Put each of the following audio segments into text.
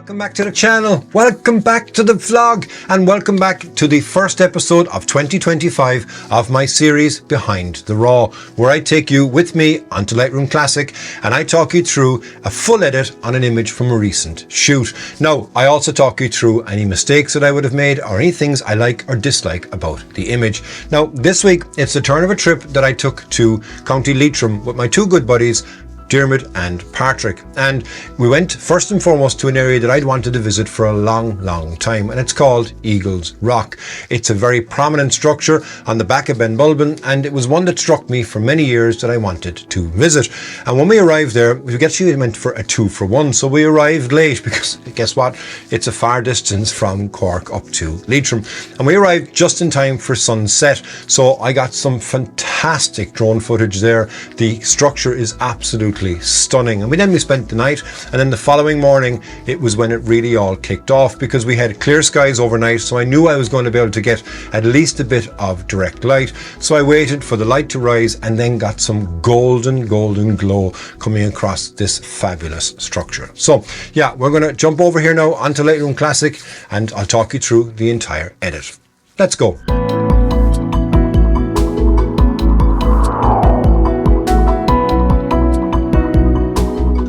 Welcome back to the channel, welcome back to the vlog, and welcome back to the first episode of 2025 of my series Behind the Raw, where I take you with me onto Lightroom Classic and I talk you through a full edit on an image from a recent shoot. Now, I also talk you through any mistakes that I would have made or any things I like or dislike about the image. Now, this week, it's the turn of a trip that I took to County Leitrim with my two good buddies, Dermot and Patrick, and we went first and foremost to an area that I'd wanted to visit for a long time, and it's called Eagles Rock. It's a very prominent structure on the back of Benbulben, and it was one that struck me for many years that I wanted to visit. And when we arrived there, we actually went for a 2-for-1, so we arrived late because guess what, it's a far distance from Cork up to Leitrim, and we arrived just in time for sunset, so I got some fantastic drone footage there. The structure is absolutely stunning, and we spent the night, and then the following morning it was when it really all kicked off because we had clear skies overnight, so I knew I was going to be able to get at least a bit of direct light. So I waited for the light to rise and then got some golden glow coming across this fabulous structure. So yeah, we're going to jump over here now onto Lightroom Classic and I'll talk you through the entire edit. Let's go.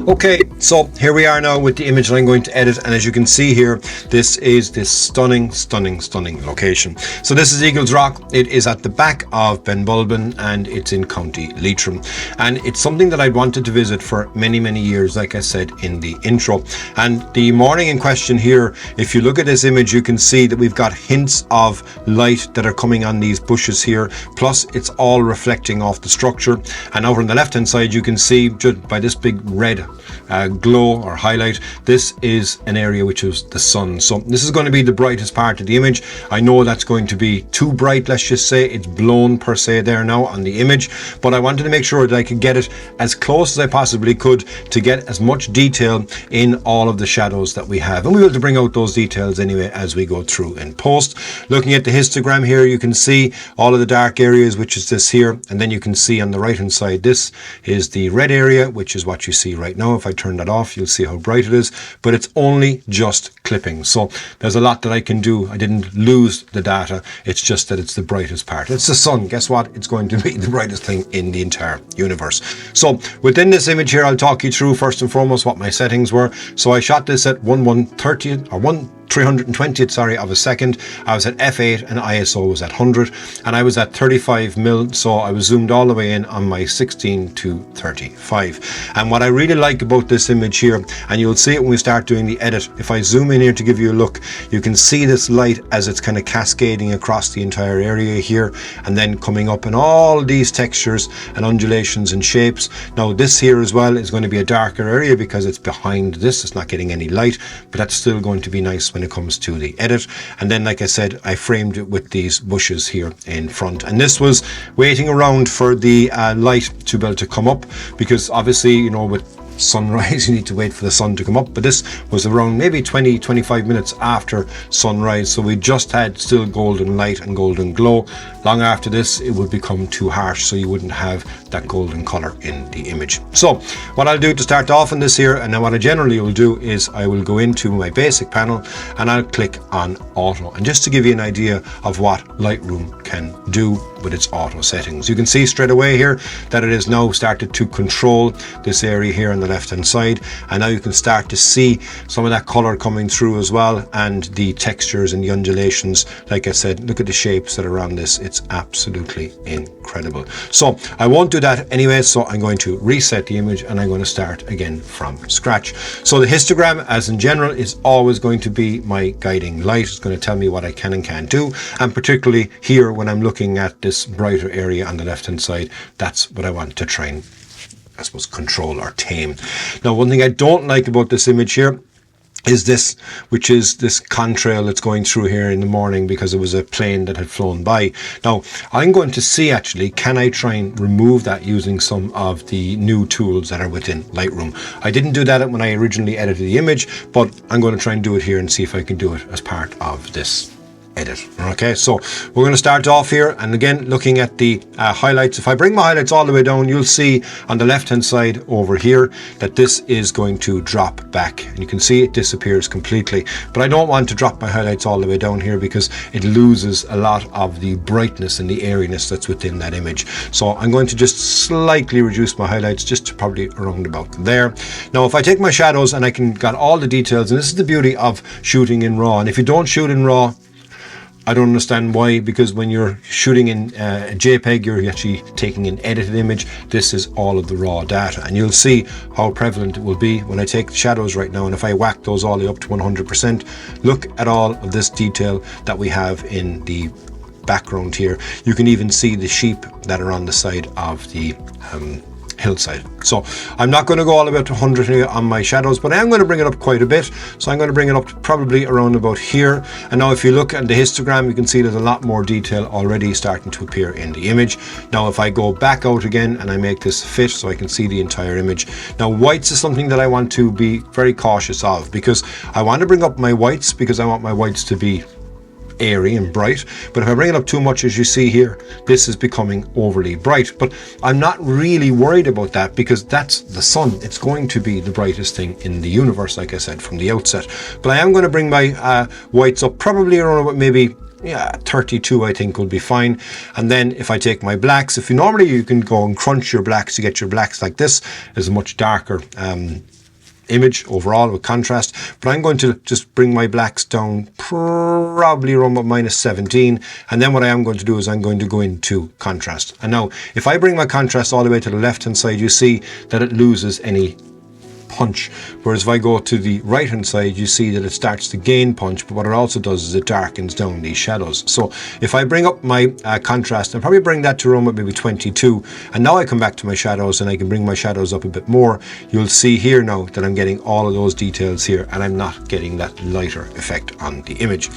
Okay, so here we are now with the image that I'm going to edit, and as you can see here, this is this stunning location. So this is Eagles Rock. It is at the back of Benbulben and it's in County Leitrim, and it's something that I'd wanted to visit for many years, like I said in the intro. And the morning in question here, if you look at this image, you can see that we've got hints of light that are coming on these bushes here, plus it's all reflecting off the structure. And over on the left hand side, you can see just by this big red glow or highlight, this is an area which is the sun. So this is going to be the brightest part of the image. I know that's going to be too bright, let's just say it's blown per se there now on the image, but I wanted to make sure that I could get it as close as I possibly could to get as much detail in all of the shadows that we have, and we will to bring out those details anyway as we go through in post. Looking at the histogram here, you can see all of the dark areas, which is this here, and then you can see on the right hand side, this is the red area, which is what you see right now. If I turn that off, you'll see how bright it is, but it's only just clipping, so there's a lot that I can do. I didn't lose the data, it's just that it's the brightest part. It's the sun. Guess what, it's going to be the brightest thing in the entire universe. So within this image here, I'll talk you through first and foremost what my settings were. So I shot this at 1/130th or 1/320th of a second. I was at f8 and ISO was at 100, and I was at 35mm, so I was zoomed all the way in on my 16:35. And what I really like about this image here, and you'll see it when we start doing the edit, if I zoom in here to give you a look, you can see this light as it's kind of cascading across the entire area here, and then coming up in all these textures and undulations and shapes. Now this here as well is going to be a darker area because it's behind this, it's not getting any light, but that's still going to be nice when it comes to the edit. And then, like I said, I framed it with these bushes here in front, and this was waiting around for the light to be able to come up, because obviously, you know, with sunrise you need to wait for the sun to come up, but this was around maybe 20-25 minutes after sunrise, so we just had still golden light and golden glow. Long after this, it would become too harsh, so you wouldn't have that golden color in the image. So what I'll do to start off on this here, and then what I generally will do is I will go into my basic panel and I'll click on auto, and just to give you an idea of what Lightroom can do with its auto settings, you can see straight away here that it has now started to control this area here on the left hand side, and now you can start to see some of that color coming through as well, and the textures and the undulations. Like I said, look at the shapes that are on this, it's absolutely incredible. So I won't do that anyway, so I'm going to reset the image and I'm going to start again from scratch. So the histogram, as in general, is always going to be my guiding light. It's going to tell me what I can and can't do, and particularly here when I'm looking at this brighter area on the left hand side, that's what I want to try and, I suppose, control or tame. Now, one thing I don't like about this image here is this, which is this contrail that's going through here in the morning because it was a plane that had flown by. Now, I'm going to see actually, can I try and remove that using some of the new tools that are within Lightroom. I didn't do that when I originally edited the image, but I'm going to try and do it here and see if I can do it as part of this edit. Okay, so we're going to start off here, and again looking at the highlights. If I bring my highlights all the way down, you'll see on the left hand side over here that this is going to drop back, and you can see it disappears completely. But I don't want to drop my highlights all the way down here because it loses a lot of the brightness and the airiness that's within that image. So I'm going to just slightly reduce my highlights just to probably around about there. Now if I take my shadows, and I can got all the details, and this is the beauty of shooting in RAW. And if you don't shoot in RAW, I don't understand why, because when you're shooting in a JPEG, you're actually taking an edited image. This is all of the raw data, and you'll see how prevalent it will be when I take the shadows right now, and if I whack those all the way up to 100%, look at all of this detail that we have in the background here. You can even see the sheep that are on the side of the hillside. So I'm not going to go all the way up to 100 here on my shadows, but I am going to bring it up quite a bit. So I'm going to bring it up to probably around about here. And now if you look at the histogram, you can see there's a lot more detail already starting to appear in the image. Now if I go back out again and I make this fit so I can see the entire image. Now whites is something that I want to be very cautious of, because I want to bring up my whites because I want my whites to be airy and bright. But if I bring it up too much, as you see here, this is becoming overly bright. But I'm not really worried about that, because that's the sun. It's going to be the brightest thing in the universe, like I said from the outset. But I am going to bring my whites up probably around about maybe 32, I think will be fine. And then if I take my blacks, if you normally you can go and crunch your blacks to get your blacks like this, is a much darker image overall with contrast, but I'm going to just bring my blacks down probably around about -17, and then what I am going to do is I'm going to go into contrast. And now if I bring my contrast all the way to the left hand side, you see that it loses any punch, whereas if I go to the right hand side, you see that it starts to gain punch, but what it also does is it darkens down these shadows. So if I bring up my contrast, I'll probably bring that to around maybe 22, and now I come back to my shadows and I can bring my shadows up a bit more. You'll see here now that I'm getting all of those details here, and I'm not getting that lighter effect on the image.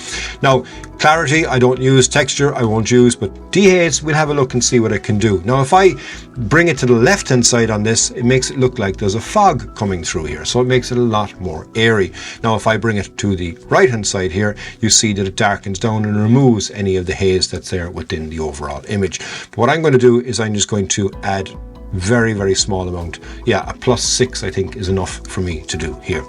Now clarity I don't use, texture I won't use, but dehaze we'll have a look and see what I can do. Now if I bring it to the left hand side on this, it makes it look like there's a fog coming through here, so it makes it a lot more airy. Now if I bring it to the right hand side here, you see that it darkens down and removes any of the haze that's there within the overall image. But what I'm going to do is I'm just going to add very small amount. Yeah, a +6 I think is enough for me to do here.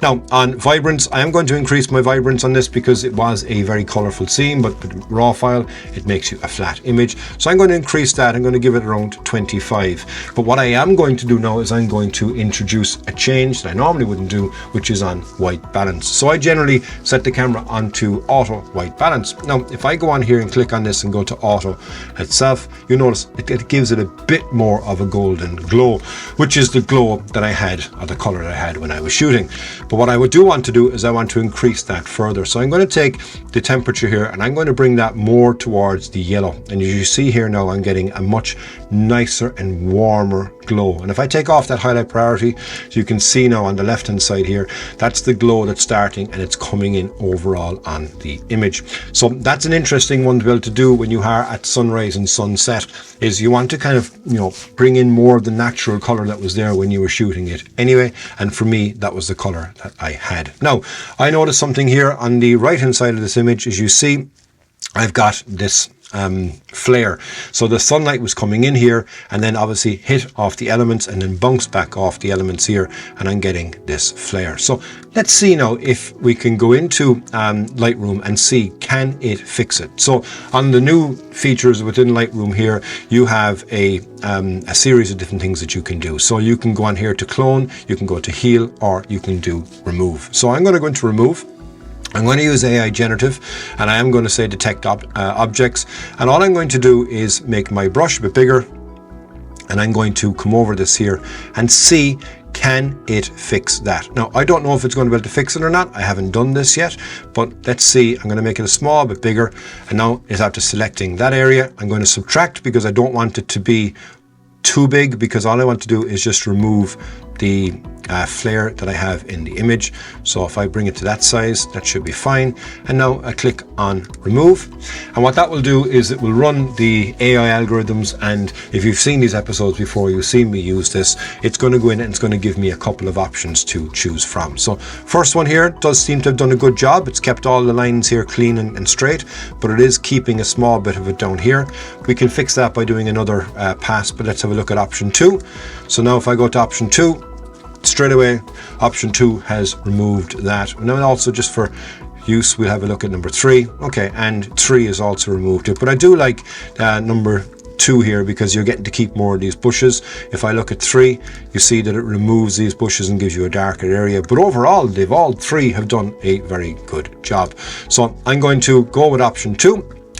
Now on vibrance, I am going to increase my vibrance on this because it was a very colorful scene, but with raw file it makes you a flat image, so I'm going to increase that. I'm going to give it around 25. But what I am going to do now is I'm going to introduce a change that I normally wouldn't do, which is on white balance. So I generally set the camera onto auto white balance. Now if I go on here and click on this and go to auto itself, you notice it gives it a bit more of a golden glow, which is the glow that I had, or the color that I had when I was shooting. But what I would do want to do is I want to increase that further. So I'm going to take the temperature here and I'm going to bring that more towards the yellow, and as you see here now I'm getting a much nicer and warmer glow. And if I take off that highlight priority, so you can see now on the left hand side here, that's the glow that's starting and it's coming in overall on the image. So that's an interesting one to be able to do when you are at sunrise and sunset, is you want to kind of, you know, bring in more of the natural color that was there when you were shooting it anyway. And for me, that was the color that I had. Now I noticed something here on the right hand side of this image. As you see, I've got this flare. So the sunlight was coming in here and then obviously hit off the elements and then bounced back off the elements here, and I'm getting this flare. So let's see now if we can go into Lightroom and see, can it fix it? So on the new features within Lightroom here, you have a series of different things that you can do. So you can go on here to clone, you can go to heal, or you can do remove. So I'm going to go into remove. I'm going to use AI generative, and I am going to say detect objects, and all I'm going to do is make my brush a bit bigger, and I'm going to come over this here and see, can it fix that? Now I don't know if it's going to be able to fix it or not. I haven't done this yet, but let's see. I'm going to make it a small bit bigger, and now it's after selecting that area, I'm going to subtract because I don't want it to be too big, because all I want to do is just remove the flare that I have in the image. So if I bring it to that size, that should be fine. And now I click on remove. And what that will do is it will run the AI algorithms. And if you've seen these episodes before, you've seen me use this. It's going to go in and it's going to give me a couple of options to choose from. So first one here does seem to have done a good job. It's kept all the lines here clean and straight, but it is keeping a small bit of it down here. We can fix that by doing another pass, but let's have a look at option 2. So now if I go to option 2, straight away, option 2 has removed that. And then also just for use, we'll have a look at number 3. Okay, and 3 is also removed it. But I do like number 2 here because you're getting to keep more of these bushes. If I look at 3, you see that it removes these bushes and gives you a darker area. But overall, they've all 3 have done a very good job. So I'm going to go with option 2.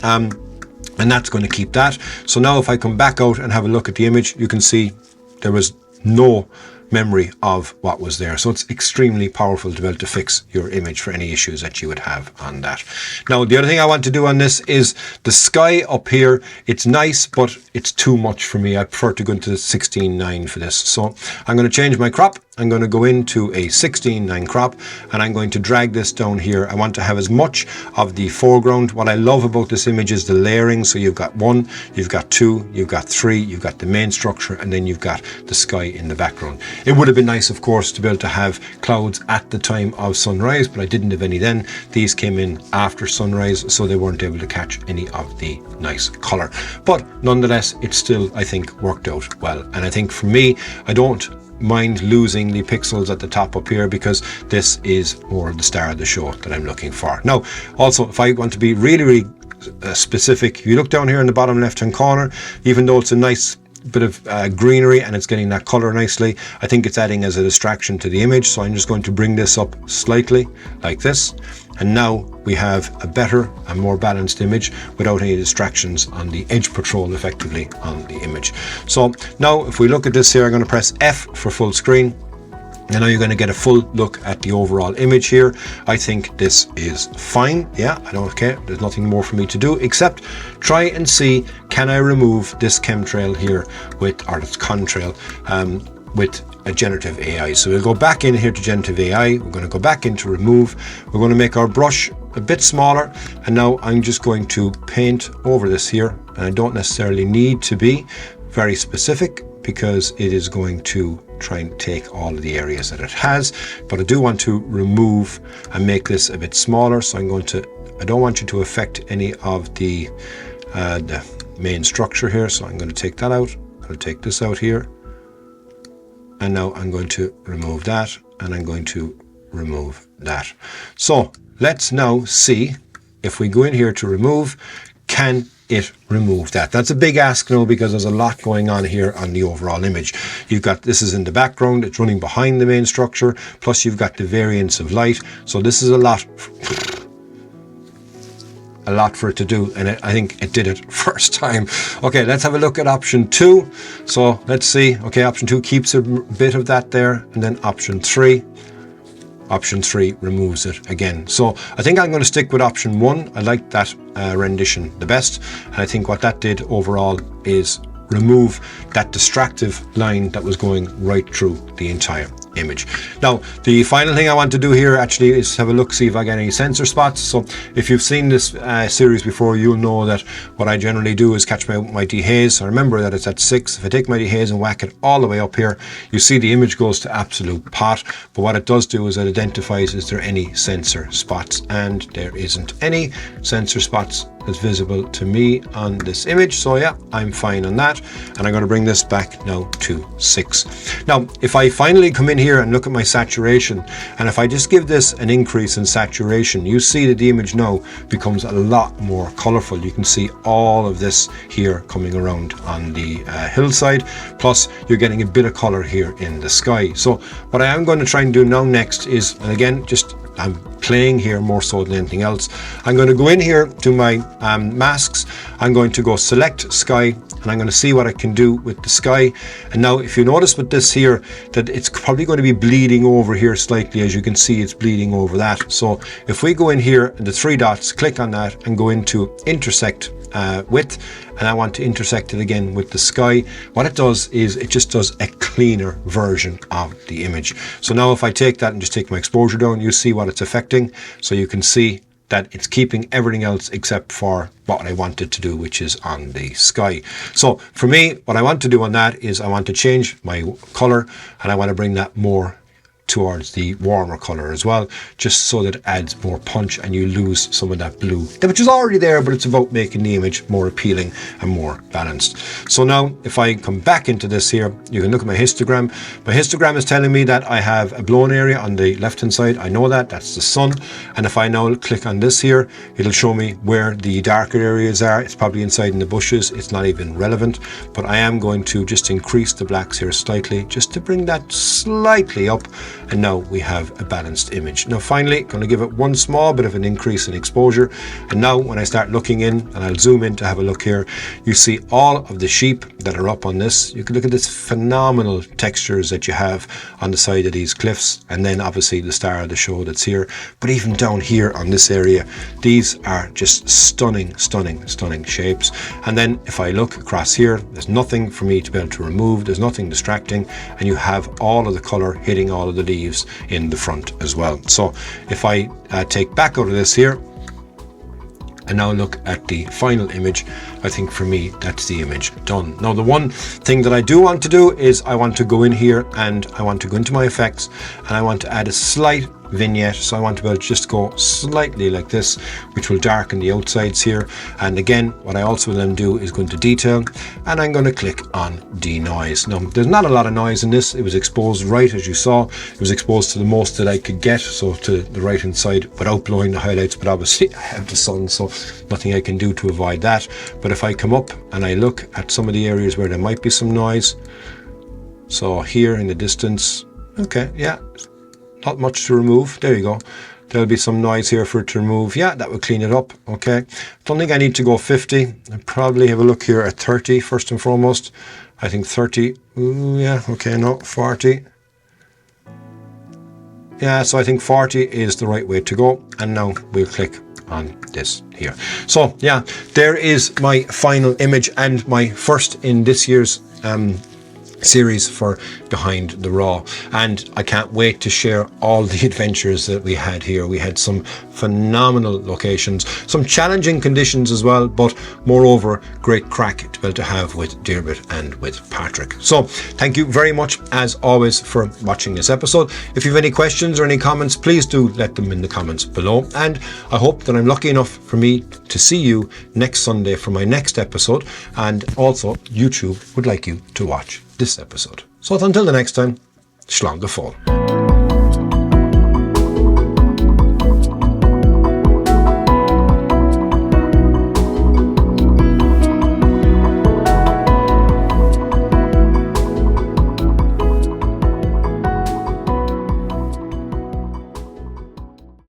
And that's going to keep that. So now if I come back out and have a look at the image, you can see there was no memory of what was there. So it's extremely powerful to be able to fix your image for any issues that you would have on that. Now, the other thing I want to do on this is the sky up here. It's nice, but it's too much for me. I prefer to go into 16:9 for this. So I'm going to change my crop. I'm going to go into a 16:9 crop and I'm going to drag this down here. I want to have as much of the foreground. What I love about this image is the layering. So you've got 1, you've got 2, you've got 3, you've got the main structure, and then you've got the sky in the background. It would have been nice, of course, to be able to have clouds at the time of sunrise, but I didn't have any then. These came in after sunrise, so they weren't able to catch any of the nice color. But nonetheless, it still, I think, worked out well. And I think for me, I don't mind losing the pixels at the top up here because this is more the star of the show that I'm looking for. Now, also, if I want to be really specific, if you look down here in the bottom left hand corner, even though it's a nice bit of greenery and it's getting that color nicely, I think it's adding as a distraction to the image. So I'm just going to bring this up slightly like this, and now we have a better and more balanced image without any distractions on the edge patrol effectively on the image. So now if we look at this here, I'm going to press F for full screen. And now you're going to get a full look at the overall image here. I think this is fine. Yeah, I don't care. There's nothing more for me to do except try and see, can I remove this chemtrail here with, or this contrail, with a generative AI. So we'll go back in here to generative AI. We're going to go back into remove. We're going to make our brush a bit smaller. And now I'm just going to paint over this here. And I don't necessarily need to be very specific because it is going to try and take all of the areas that it has, but I do want to remove and make this a bit smaller. So I'm going to, I don't want you to affect any of the main structure here. So I'm going to take that out. I'm going to take this out here. And now I'm going to remove that, and I'm going to remove that. So let's now see if we go in here to remove, can it remove that? That's a big ask now because there's a lot going on here on the overall image. You've got, this is in the background, it's running behind the main structure, plus you've got the variance of light. So this is a lot for it to do, and I think it did it first time. Okay, let's have a look at option 2. So let's see. Okay, option 2 keeps a bit of that there, and then option 3 removes it again. So I think I'm going to stick with option 1. I like that rendition the best, and I think what that did overall is remove that distractive line that was going right through the entire image. Now, the final thing I want to do here actually is have a look, see if I get any sensor spots. So if you've seen this series before, you'll know that what I generally do is catch my dehaze. So remember that it's at 6. If I take my dehaze and whack it all the way up here, you see the image goes to absolute pot. But what it does do is it identifies, is there any sensor spots? And there isn't any sensor spots that's visible to me on this image. So yeah, I'm fine on that. And I'm going to bring this back now to 6. Now, if I finally come in here and look at my saturation, and if I just give this an increase in saturation, you see that the image now becomes a lot more colorful. You can see all of this here coming around on the hillside, plus you're getting a bit of color here in the sky. So what I am going to try and do now next is, and again, just I'm playing here more so than anything else, I'm going to go in here to my masks. I'm going to go select sky, and I'm going to see what I can do with the sky. And now if you notice with this here that it's probably going to be bleeding over here slightly, as you can see it's bleeding over that. So if we go in here and the 3 dots, click on that and go into intersect width, and I want to intersect it again with the sky. What it does is it just does a cleaner version of the image. So now if I take that and just take my exposure down, you see what it's affecting. So you can see that it's keeping everything else except for what I wanted to do, which is on the sky. So for me, what I want to do on that is I want to change my color, and I want to bring that more towards the warmer color as well, just so that it adds more punch and you lose some of that blue, which is already there, but it's about making the image more appealing and more balanced. So now if I come back into this here, you can look at my histogram. My histogram is telling me that I have a blown area on the left hand side. I know that, that's the sun. And if I now click on this here, it'll show me where the darker areas are. It's probably inside in the bushes. It's not even relevant, but I am going to just increase the blacks here slightly, just to bring that slightly up. And now we have a balanced image. Now finally, going to give it one small bit of an increase in exposure. And now when I start looking in, and I'll zoom in to have a look here, you see all of the sheep that are up on this. You can look at this phenomenal textures that you have on the side of these cliffs. And then obviously the star of the show that's here. But even down here on this area, these are just stunning, stunning, stunning shapes. And then if I look across here, there's nothing for me to be able to remove. There's nothing distracting. And you have all of the color hitting all of the leaves in the front as well. So if I take back out of this here and now look at the final image, I think for me that's the image done. Now the one thing that I do want to do is I want to go in here and I want to go into my effects and I want to add a slight vignette. So I want to be able to just go slightly like this, which will darken the outsides here. And again, what I also will then do is go into detail and I'm going to click on denoise. Now there's not a lot of noise in this. It was exposed right as you saw. It was exposed to the most that I could get, so to the right hand side without blowing the highlights, but obviously I have the sun, so nothing I can do to avoid that. But if I come up and I look at some of the areas where there might be some noise, so here in the distance, okay, yeah, not much to remove. There you go. There'll be some noise here for it to remove. Yeah, that will clean it up. Okay. Don't think I need to go 50. I'll probably have a look here at 30 first and foremost. I think 30. Ooh, yeah. Okay. No, 40. Yeah. So I think 40 is the right way to go. And now we'll click on this here. So yeah, there is my final image and my first in this year's series for Behind the Raw, and I can't wait to share all the adventures that we had here. We had some phenomenal locations, some challenging conditions as well, but moreover great crack to be able to have with Deirdre and with Patrick. So thank you very much as always for watching this episode. If you have any questions or any comments, please do let them in the comments below, and I hope that I'm lucky enough for me to see you next Sunday for my next episode, and also YouTube would like you to watch this episode. So until the next time, Slán go fóill.